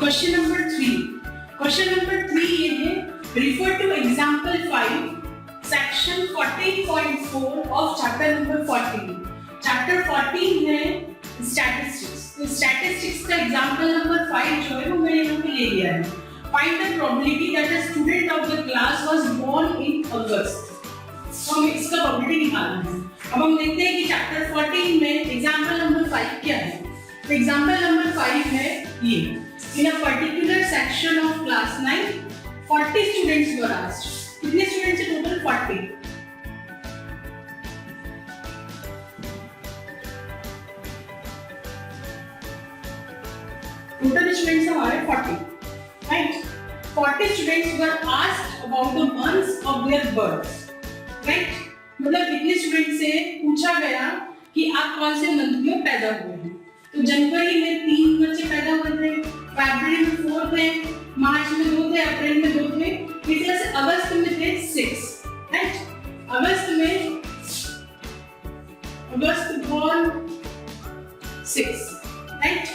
Question number 3 ये है refer to example 5 section 14.4 of chapter number 14. chapter 14 है statistics. तो statistics का example number 5 जो है वो मैंने यहाँ पे ले लिया है. Find the probability that a student of the class was born in August. तो हमें इसका probability निकालना है. अब हम देखते हैं कि chapter 14 में example number 5 क्या है. तो example number 5 है ये. In a particular section of class 9, 40 students were asked. कितने students है total? 40. Total students हमारे 40. Right? 40 students were asked about the months of their birth. Right? मतलब कितने students से पूछा गया कि आप कौन से मंथ में पैदा हुए हैं. तो जनवरी में 3 बच्चे पैदा हुए थे, फरवरी में 4 थे, मार्च में 2 थे, अप्रैल में 2 थे, इस तरह से अगस्त में थे 6. Right? August born 6. Right?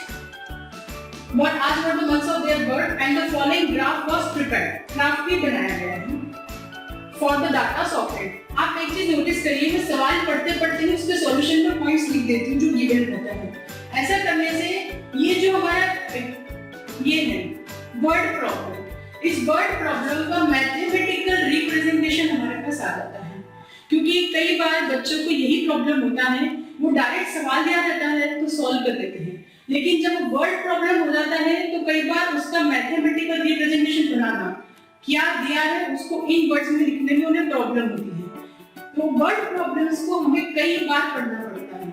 What asked for the months of their birth and the following graph was prepared. Graph भी बनाया गया है for the data sorted. आप एक चीज नोटिस करिए, मैं सवाल पढ़ते पढ़ते उसके सॉल्यूशन में पॉइंट्स लिख देती हूँ जो गिवन होता है. ऐसा करने से ये जो हमारा ये है वर्ड प्रॉब्लम, इस वर्ड प्रॉब्लम का मैथमेटिकल रिप्रेजेंटेशन हमारे पास आ जाता है. क्योंकि कई बार बच्चों को यही प्रॉब्लम होता है, वो डायरेक्ट सवाल दिया रहता है तो सॉल्व कर देते हैं, लेकिन जब वर्ड प्रॉब्लम हो जाता है तो कई बार उसका मैथमेटिकल रिप्रेजेंटेशन बनाना, क्या दिया है उसको इन वर्ड्स में लिखने में उन्हें प्रॉब्लम होती है. तो वर्ड प्रॉब्लम्स को हमें कई बार पढ़ना पड़ता है.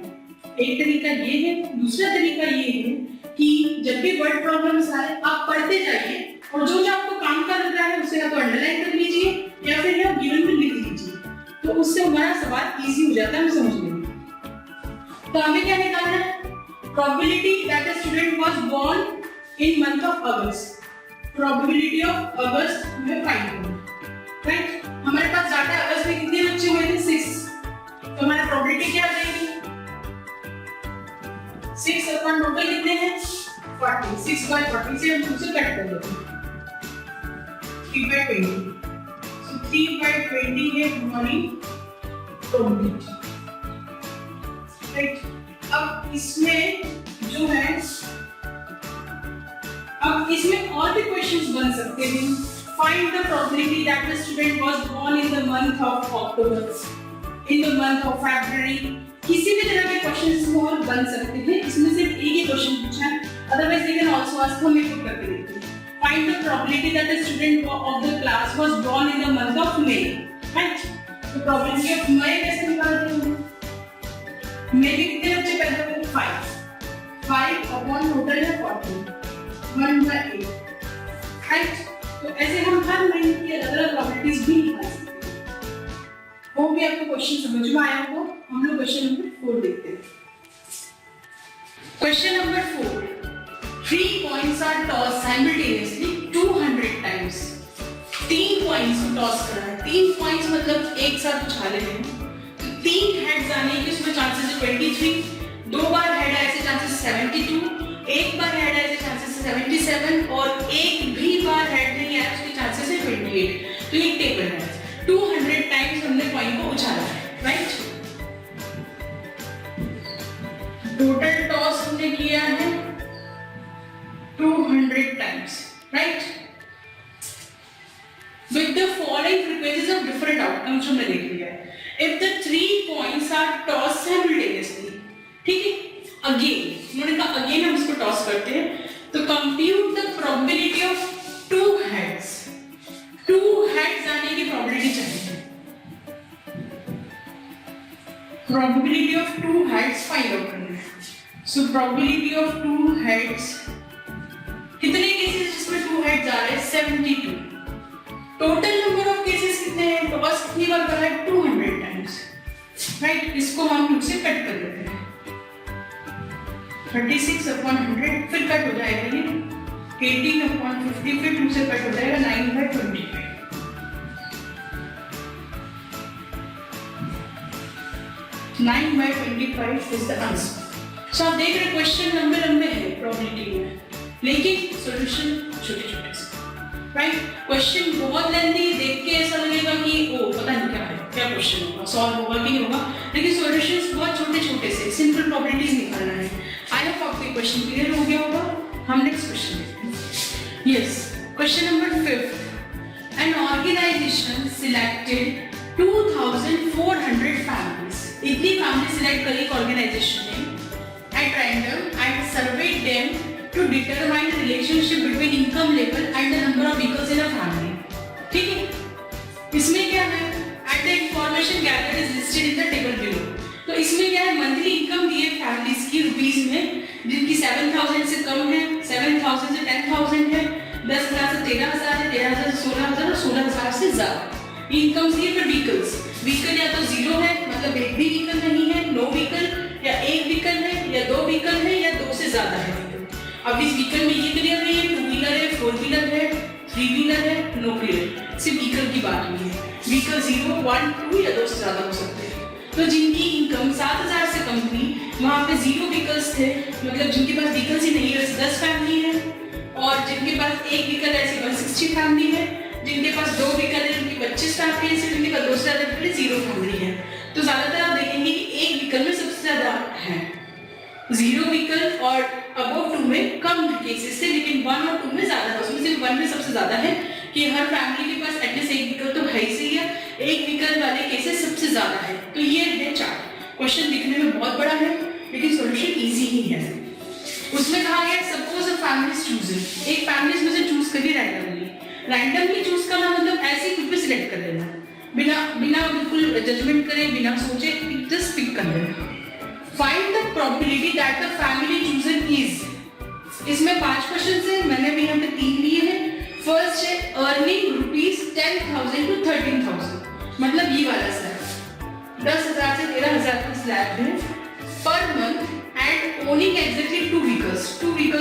एक तरीका ये है, दूसरा तरीका ये है कि जब भी वर्ड प्रॉब्लम्स आए आप पढ़ते जाइए और जो जो आपको काम का लग रहा है उसे आप अंडरलाइन कर लीजिए या फिर आप गिवन में लिख लीजिए, तो उससे हमारा सवाल इजी हो जाता है समझने में. तो हमें क्या निकालना है? probability that a student was born in month of August. probability of August में फाइंड करना. राइट? हमारे पास डाटा अगस्त में कितने बच्चे हुए थे? 6. तो हमारी प्रोबेबिलिटी क्या आ जाएगी? 6 अपन टोटल कितने हैं? 40. 6 by 40 से हम उसे कट कर देते हैं. 3 by 20. So 3 by 20 है हमारी प्रोबेबिलिटी. राइट? अब इसमें जो है, अब इसमें और भी क्वेश्चंस बन सकते हैं. Find the probability that the student was born in the month of October, in the month of February. किसी भी तरह के क्वेश्चंस में और बन सकते हैं. इसमें सिर्फ एक ही क्वेश्चन पूछा है, otherwise they can also ask. हम एक करके देखते हैं. Find the probability that the student of the class was born in the month of May. Right? तो probability of May कैसे निकालते हैं? May में कितने बच्चे पैदा हुए? 5 upon total है 40. 1 by 8. Right? तो ऐसे हम हर महीने की अलग-अलग प्रोबेबिलिटीज भी निकाल सकते हैं. हो गया आपको क्वेश्चन समझ में आया होगा. हम लोग क्वेश्चन नंबर 4 देखते हैं. Question number 4. 3 coins are tossed simultaneously 200 times. 3 coins को टॉस करना है. 3 coins मतलब एक साथ उछाले हैं. तो 3 हेड्स आने के उसमें चांसेस है 23, 2 बार हेड आए से चांसेस 72, एक बार हेड आए से चांसेस 77 और एक भी बार हेड नहीं आया उसके चांसेस है 28. तो ये टेबल है. 200 टाइम्स हमने कॉइन को उछाला है. राइट? टोटल टॉस हमने किया है 200 times. Right? With the following frequencies of different outcomes हमने देख लिया है. If the 3 coins are tossed simultaneously, ठीक है? Again, उन्होंने कहा again हम इसको टॉस करते हैं. तो compute the probability of 2 heads. 2 heads आने की probability चाहिए. Probability of 2 heads find out करना है. So probability of 2 heads. कितने केसेस जिसमें 2 heads आ रहे हैं? 72. टोटल नंबर ऑफ केसेस कितने हैं? तो बस कितनी बार करा है? 200 टाइम्स. राइट? इसको हम से कट कर देते हैं. 36 upon 100 फिर कट हो जाएगा ये. 18 upon 50 फिर 2 से कट हो जाएगा. 9 by 25. 9 by 25 is the answer. So आप देख रहे क्वेश्चन लंबे लंबे हैं प्रोबेबिलिटी में, लेकिन सॉल्यूशन छोटे छोटे से, राइट। क्वेश्चन बहुत लेंथी, देख के ऐसा लगेगा कि ओ पता नहीं क्या है, क्या क्वेश्चन होगा, सॉल्व होगा कि नहीं होगा, लेकिन सॉल्यूशंस बहुत छोटे छोटे से सिंपल प्रॉपर्टीज निकालना है। आई होप आपको क्वेश्चन क्लियर हो गया होगा। हम नेक्स्ट क्वेश्चन देखते हैं। Yes, question number 5, an organisation selected 2400 families. इतनी फैमिली सिलेक्ट करी ऑर्गेनाइजेशन ने at random and surveyed them to determine the relationship between income level and the number of vehicles in a family। ठीक है, इसमें क्या है, and the information gathered is listed in the table below। तो इसमें क्या है, मंथली इनकम दी है फैमिलीज की रुपीस में, जिनकी 7000 से कम है, 7000 से 10000 है, 10,000 से 13,000 है, 13,000 से 16,000 और 16,000 से ज्यादा इनकम दी है। फिर व्हीकल या तो जीरो है, मतलब एक भी व्हीकल नहीं है, नो व्हीकल, या एक व्हीकल है, या दो व्हीकल है, या दो से ज्यादा है। अब इस व्हीकल में ये क्लियर नहीं है, 2 व्हीलर है, 4 व्हीलर है, 3 व्हीलर है, नो क्लियर, सिर्फ व्हीकल की बात हुई है। व्हीकल 0, 1, 2 या 2 से ज्यादा हो सकते हैं। तो जिनकी इनकम 7000 से कम थी, वहां पे 0 व्हीकल्स थे, मतलब जिनके पास व्हीकल्स ही नहीं है 10 फैमिली है, और जिनके पास एक व्हीकल है 160 फैमिली है, जिनके पास 2 व्हीकल है उनकी 25 फैमिली है, जिनके पास 2 से ज्यादा व्हीकल 0 फैमिली है। तो ज्यादातर आप देखेंगे कि एक व्हीकल में सबसे ज्यादा है, 0 व्हीकल और अबव 2 में कम केसेस थे, लेकिन 1 और 2 में ज्यादा था। उसमें से 1 में सबसे ज्यादा है कि हर फैमिली के पास एटलीस्ट एक व्हीकल तो है ही सही है, एक व्हीकल वाले केसेस सबसे ज्यादा है। तो ये है चार्ट। क्वेश्चन दिखने में बहुत बड़ा है, लेकिन सॉल्यूशन इजी ही है। उसमें कहा गया सपोज अ फैमिली चूजन, एक फैमिली में से चूज करिए रैंडमली चूज करना, मतलब ऐसे ही कुछ भी सिलेक्ट कर लेना, बिना बिल्कुल जजमेंट करे, बिना सोचे जस्ट पिक कर लेना। Find the probability that the family chosen is। इसमें 5 क्वेश्चन है, मैंने भी यहाँ पे 3 लिए हैं। फर्स्ट है अर्निंग रुपीज 10,000 to 13,000, मतलब ये वाला स्लैब 10,000 से 13,000 का स्लैब है पर month and owning exactly 2 vehicles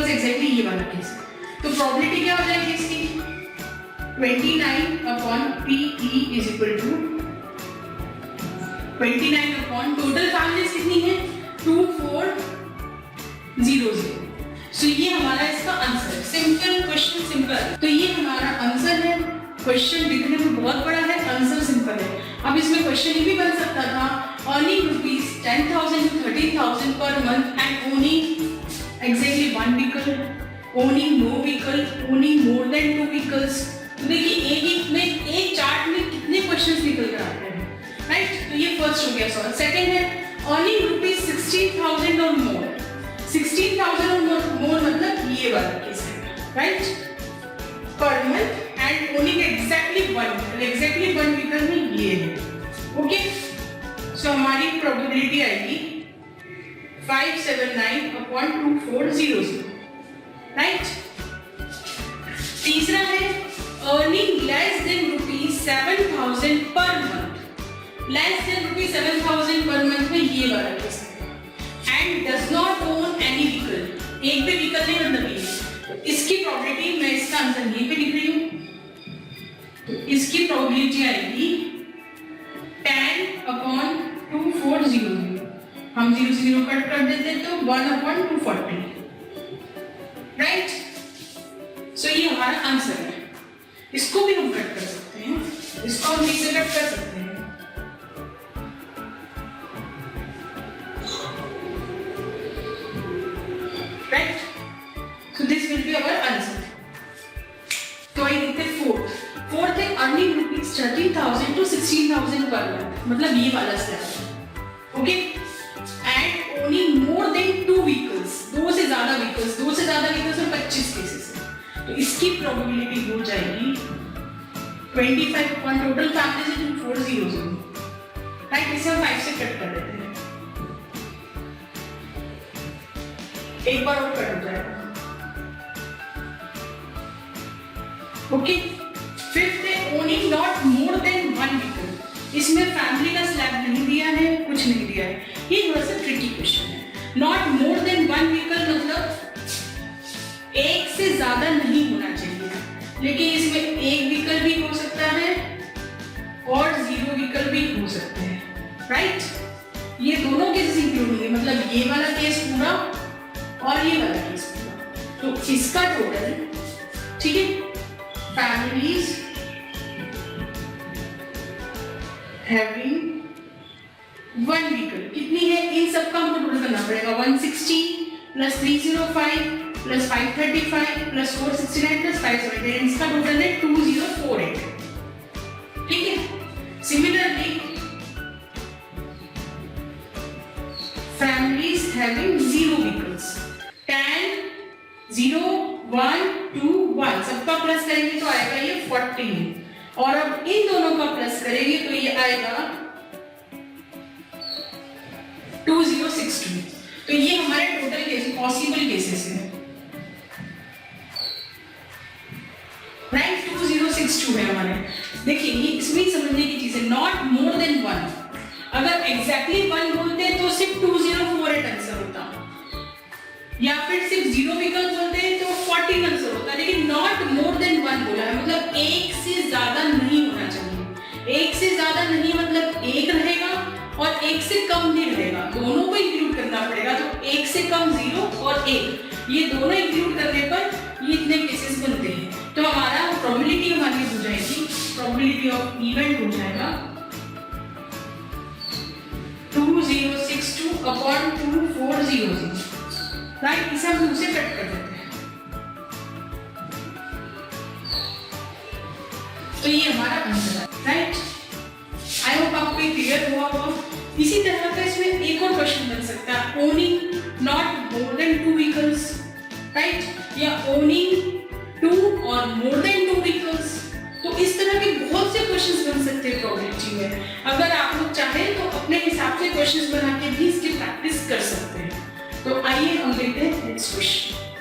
exactly ये वाला केस है। तो प्रोबेबिलिटी क्या हो जाएगी इसकी, 29/PE is equal to 29 upon total families कितनी है 2400। सो ये हमारा इसका आंसर है। Simple question, simple. तो ये हमारा आंसर है। क्वेश्चन दिखने में बहुत बड़ा है, आंसर सिंपल है। अब इसमें क्वेश्चन ये भी बन सकता था, earning rupees 10,000 to 13,000 per month and owning exactly 1 vehicle, owning no vehicle, owning more than 2 vehicles. तो देखिए एक चार्ट में कितने क्वेश्चंस निकल कर आते हैं, राइट। तो ये फर्स्ट हो गया सॉल्व। सेकंड है अर्निंग रुपीज 16,000 और मोर, 16,000 और मोर मतलब ये वाला केस है, राइट, पर month and owning exactly 1 vehicle में ये है। ओके, सो हमारी प्रोबेबिलिटी आएगी 579/2400, राइट। तीसरा है earning less than rupees 7,000 per month, less than rupees 7,000 per month में ये वाला केस है and does not own any vehicle, एक भी व्हीकल नहीं मतलब ये। तो इसकी प्रोबेबिलिटी, मैं इसका आंसर यहीं पे लिख रही हूँ, तो इसकी प्रोबेबिलिटी आएगी 10/2400। हम 0 कट कर देते तो 1/240, राइट। सो ये हमारा आंसर है। इसको भी हम कट कर सकते हैं, इसको हम नीचे कट कर सकते हैं, right. So this will be our answer. तो आई देखते फोर्थ है earning rupees 13,000 to 16,000 per month, मतलब ये वाला slab, okay, and owning more than 2 vehicles, 2 से ज्यादा व्हीकल्स और 25 केसेस है। तो इसकी प्रोबेबिलिटी हो जाएगी 25 अपॉन टोटल फैमिली से 400, राइट। इसे हम 5 से कट कर देते हैं, एक बार और कट हो जाएगा, ओके। फिफ्थ है owning not more than 1 vehicle, इसमें फैमिली का स्लैब नहीं दिया है, कुछ नहीं दिया है, ये थोड़ा सा ट्रिकी क्वेश्चन है। नॉट मोर देन 1 व्हीकल मतलब एक से ज्यादा नहीं होना चाहिए, लेकिन इसमें एक व्हीकल भी हो सकता है और 0 व्हीकल भी हो सकते हैं, राइट। ये दोनों केसेस इंक्लूड होंगे, मतलब ये वाला केस पूरा और ये वाला केस पूरा। तो इसका टोटल ठीक है, फैमिलीज हैविंग वन व्हीकल कितनी है, इन सबका हमको टोटल करना पड़ेगा। 160 प्लस 305 प्लस 535 प्लस 469 प्लस 578, इसका टोटल है 2048। ठीक है, similarly families having zero vehicles 10 0 1 2 1 सबका प्लस करेंगे तो आएगा ये 14, और अब इन दोनों का प्लस करेंगे तो ये आएगा 2062। तो ये हमारे टोटल केस पॉसिबल केसेस हैं, राइट। 2062 है हमारे। देखिए ये इसमें समझने की चीज है, नॉट मोर देन 1। अगर एग्जैक्टली 1 बोलते तो सिर्फ 2048 आंसर होता, या फिर सिर्फ 0 विकल्प बोलते तो 14 आंसर होता, लेकिन नॉट मोर देन 1 बोला है, मतलब एक से ज्यादा नहीं होना चाहिए। एक से ज्यादा नहीं मतलब एक रहेगा और एक से कम भी रहेगा, दोनों को इंक्लूड करना पड़ेगा। तो एक से कम 0 और 1 ये दोनों इंक्लूड करने पर ये इतने केसेस बनते हैं। तो हमारा प्रोबेबिलिटी हमारी हो जाएगी, प्रोबेबिलिटी ऑफ इवेंट हो जाएगा 2062 अपॉन 2400, राइट। इसे हम 2 से कट कर देते हैं, तो ये हमारा आंसर है, राइट। आई होप आपको क्लियर हुआ होगा। इसी तरह का इसमें एक और क्वेश्चन बन सकता है, owning not more than 2 vehicles, right, या ओनिंग 2 और मोर देन 2 व्हीकल्स। तो इस तरह के बहुत से क्वेश्चंस बन सकते हैं प्रोबेबिलिटी में। अगर आप लोग चाहें तो अपने हिसाब से क्वेश्चंस बना के भी इसकी प्रैक्टिस कर सकते हैं। तो आइए हम देखते हैं नेक्स्ट क्वेश्चन।